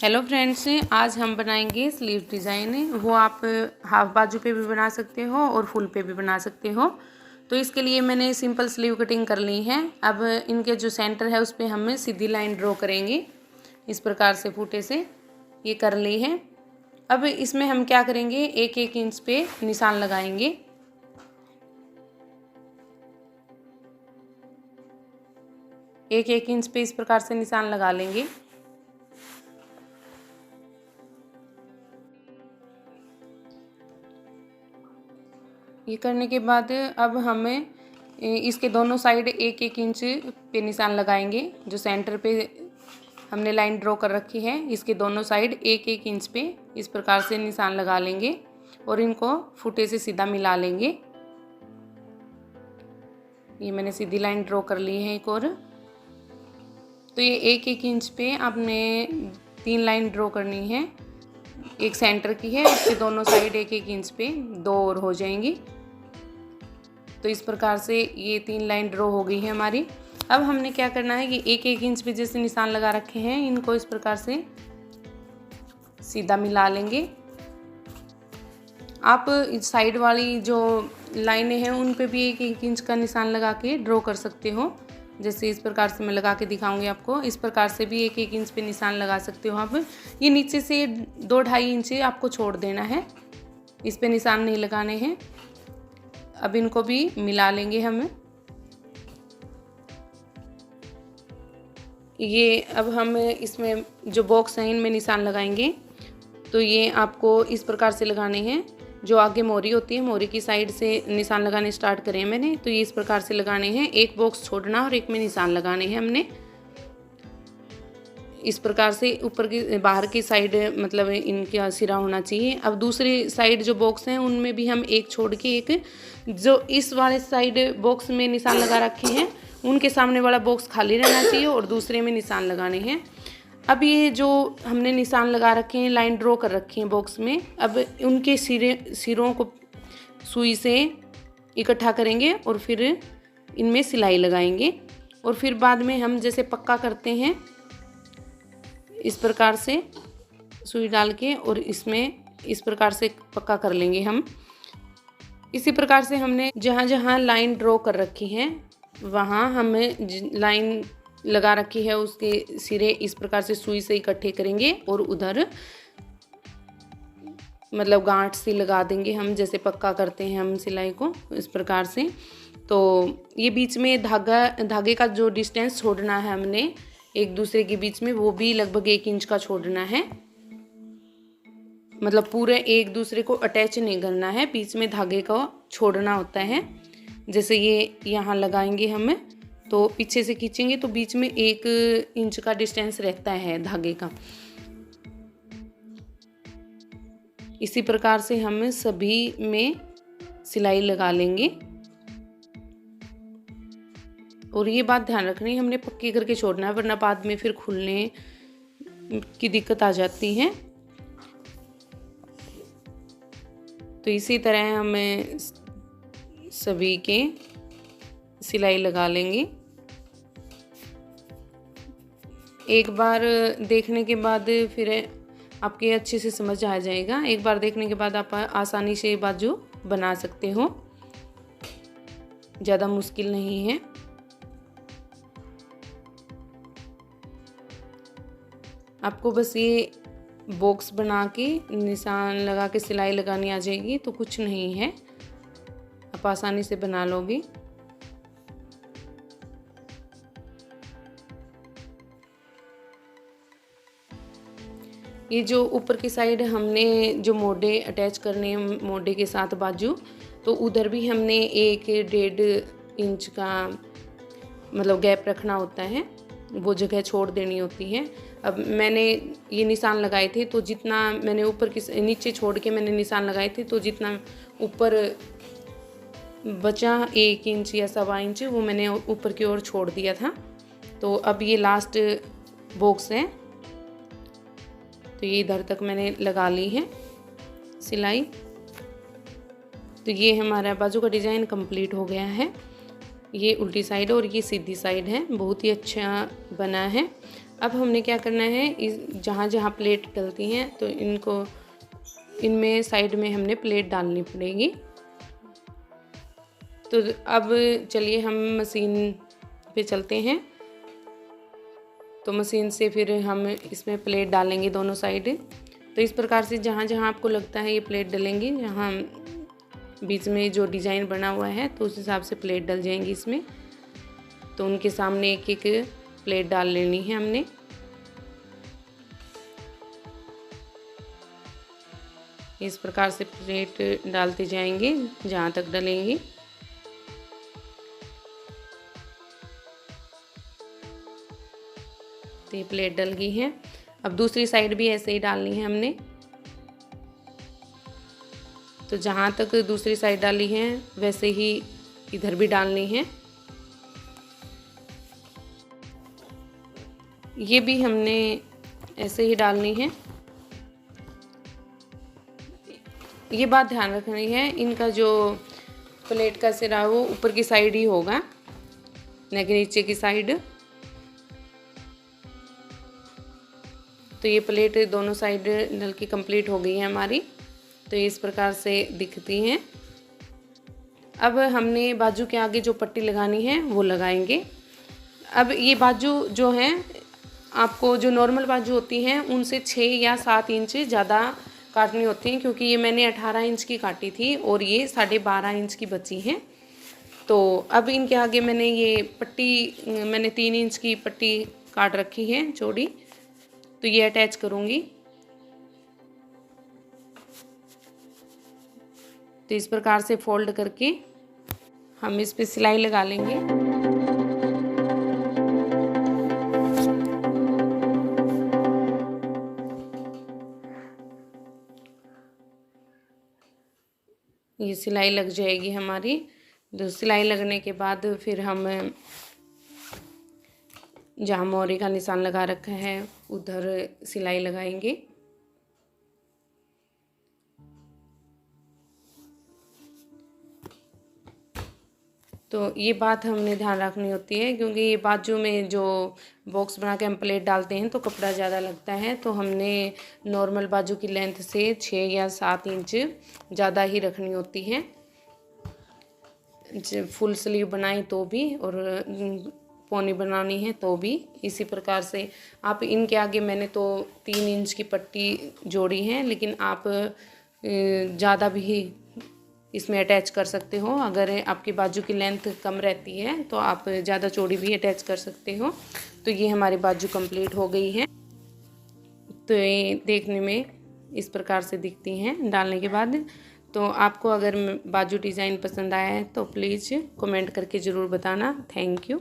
Hello friends, आज हम बनाएंगे स्लीव डिज़ाइन। वो आप हाफ बाजू पे भी बना सकते हो और फुल पे भी बना सकते हो। तो इसके लिए मैंने सिंपल स्लीव कटिंग कर ली है। अब इनके जो सेंटर है उस पर हम सीधी लाइन ड्रॉ करेंगे। इस प्रकार से फूटे से ये कर ली है। अब इसमें हम क्या करेंगे, एक एक इंच पे निशान लगाएंगे। एक एक इंच पे इस प्रकार से निशान लगा लेंगे। ये करने के बाद अब हमें इसके दोनों साइड एक एक इंच पे निशान लगाएंगे। जो सेंटर पे हमने लाइन ड्रॉ कर रखी है, इसके दोनों साइड एक एक इंच पे इस प्रकार से निशान लगा लेंगे और इनको फुटे से सीधा मिला लेंगे। ये मैंने सीधी लाइन ड्रॉ कर ली है एक और। तो ये एक एक इंच पे आपने 3 लाइन ड्रॉ करनी है। एक सेंटर की है, इसके दोनों साइड एक एक इंच पे 2 और हो जाएंगी। तो इस प्रकार से ये 3 लाइन ड्रॉ हो गई है हमारी। अब हमने क्या करना है कि एक एक इंच पे जैसे निशान लगा रखे हैं, इनको इस प्रकार से सीधा मिला लेंगे। आप साइड वाली जो लाइनें हैं उन पे भी एक एक इंच का निशान लगा के ड्रॉ कर सकते हो। जैसे इस प्रकार से मैं लगा के दिखाऊंगी आपको। इस प्रकार से भी एक एक इंच पे निशान लगा सकते हो आप। ये नीचे से 2-2.5 इंच आपको छोड़ देना है, इस पे निशान नहीं लगाने हैं। अब इनको भी मिला लेंगे हम। ये अब हम इसमें जो बॉक्स हैं इनमें निशान लगाएंगे। तो ये आपको इस प्रकार से लगाने हैं। जो आगे मोरी होती है, मोरी की साइड से निशान लगाने स्टार्ट करें मैंने। तो ये इस प्रकार से लगाने हैं, एक बॉक्स छोड़ना और एक में निशान लगाने हैं हमने। इस प्रकार से ऊपर की बाहर की साइड मतलब इनका सिरा होना चाहिए। अब दूसरी साइड जो बॉक्स हैं उनमें भी हम एक छोड़ के एक, जो इस वाले साइड बॉक्स में निशान लगा रखे हैं उनके सामने वाला बॉक्स खाली रहना चाहिए और दूसरे में निशान लगाने हैं। अब ये जो हमने निशान लगा रखे हैं, लाइन ड्रॉ कर रखी है बॉक्स में, अब उनके सिरों को सुई से इकट्ठा करेंगे और फिर इनमें सिलाई लगाएंगे। और फिर बाद में हम जैसे पक्का करते हैं इस प्रकार से सुई डाल के, और इसमें इस प्रकार से पक्का कर लेंगे हम। इसी प्रकार से हमने जहाँ जहाँ लाइन ड्रॉ कर रखी है वहाँ हमें लाइन लगा रखी है उसके सिरे इस प्रकार से सुई से इकट्ठे करेंगे और उधर मतलब गांठ सी लगा देंगे हम, जैसे पक्का करते हैं हम सिलाई को इस प्रकार से। तो ये बीच में धागे का जो डिस्टेंस छोड़ना है हमने एक दूसरे के बीच में, वो भी लगभग 1 इंच का छोड़ना है। मतलब पूरे एक दूसरे को अटैच नहीं करना है, बीच में धागे को छोड़ना होता है। जैसे ये यहाँ लगाएंगे हम, तो पीछे से खींचेंगे तो बीच में 1 इंच का डिस्टेंस रहता है धागे का। इसी प्रकार से हम सभी में सिलाई लगा लेंगे। और ये बात ध्यान रखनी है, हमने पक्की करके छोड़ना है, वरना बाद में फिर खुलने की दिक्कत आ जाती है। तो इसी तरह हमें सभी के सिलाई लगा लेंगे। एक बार देखने के बाद फिर आपके अच्छे से समझ आ जाएगा। एक बार देखने के बाद आप आसानी से बाजू बना सकते हो, ज़्यादा मुश्किल नहीं है। आपको बस ये बॉक्स बना के निशान लगा के सिलाई लगानी आ जाएगी, तो कुछ नहीं है, आप आसानी से बना लोगे। ये जो ऊपर की साइड हमने जो मोड़े अटैच करने हैं मोड़े के साथ बाजू, तो उधर भी हमने 1-1.5 इंच का मतलब गैप रखना होता है, वो जगह छोड़ देनी होती है। अब मैंने ये निशान लगाए थे, तो जितना मैंने ऊपर की नीचे छोड़ के मैंने निशान लगाए थे, तो जितना ऊपर बचा 1 इंच या 1.25 इंच वो मैंने ऊपर की ओर छोड़ दिया था। तो अब ये लास्ट बॉक्स है, तो ये इधर तक मैंने लगा ली है सिलाई। तो ये हमारा बाजू का डिज़ाइन कंप्लीट हो गया है। ये उल्टी साइड और ये सीधी साइड है, बहुत ही अच्छा बना है। अब हमने क्या करना है, इस जहाँ जहाँ प्लेट डलती हैं तो इनमें साइड में हमने प्लेट डालनी पड़ेगी। तो अब चलिए हम मशीन पे चलते हैं। तो मशीन से फिर हम इसमें प्लेट डालेंगे दोनों साइड। तो इस प्रकार से जहाँ जहाँ आपको लगता है ये प्लेट डलेंगी, जहाँ बीच में जो डिज़ाइन बना हुआ है तो उस हिसाब से प्लेट डल जाएंगी इसमें। तो उनके सामने एक एक प्लेट डाल लेनी है हमने। इस प्रकार से प्लेट डालते जाएंगे जहाँ तक डलेंगी। तो ये प्लेट डल गई है। अब दूसरी साइड भी ऐसे ही डालनी है हमने। तो जहाँ तक दूसरी साइड डाली है वैसे ही इधर भी डालनी है। ये भी हमने ऐसे ही डालनी है। ये बात ध्यान रखनी है, इनका जो प्लेट का सिरा वो ऊपर की साइड ही होगा, न कि नीचे की साइड। तो ये प्लेट दोनों साइड डल के कंप्लीट हो गई है हमारी। तो इस प्रकार से दिखती हैं। अब हमने बाजू के आगे जो पट्टी लगानी है वो लगाएंगे। अब ये बाजू जो है, आपको जो नॉर्मल बाजू होती हैं उनसे 6 या 7 इंच ज़्यादा काटनी होती हैं, क्योंकि ये मैंने 18 इंच की काटी थी और ये 12.5 इंच की बची हैं। तो अब इनके आगे मैंने ये पट्टी, मैंने 3 इंच की पट्टी काट रखी है चौड़ी। तो ये अटैच करूँगी। तो इस प्रकार से फोल्ड करके हम इस पे सिलाई लगा लेंगे। ये सिलाई लग जाएगी हमारी। तो सिलाई लगने के बाद फिर हम जहाँ मोहरी का निशान लगा रखा है उधर सिलाई लगाएंगे। तो ये बात हमने ध्यान रखनी होती है, क्योंकि ये बाजू में जो बॉक्स बना के हम प्लेट डालते हैं तो कपड़ा ज़्यादा लगता है। तो हमने नॉर्मल बाजू की लेंथ से 6 या 7 इंच ज़्यादा ही रखनी होती है, फुल स्लीव बनाई तो भी और पौनी बनानी है तो भी। इसी प्रकार से आप इनके आगे मैंने तो 3 इंच की पट्टी जोड़ी है, लेकिन आप ज़्यादा भी इसमें अटैच कर सकते हो। अगर आपकी बाजू की लेंथ कम रहती है तो आप ज़्यादा चौड़ी भी अटैच कर सकते हो। तो ये हमारी बाजू कंप्लीट हो गई है। तो ये देखने में इस प्रकार से दिखती हैं डालने के बाद। तो आपको अगर बाजू डिज़ाइन पसंद आया है तो प्लीज़ कमेंट करके ज़रूर बताना। Thank you.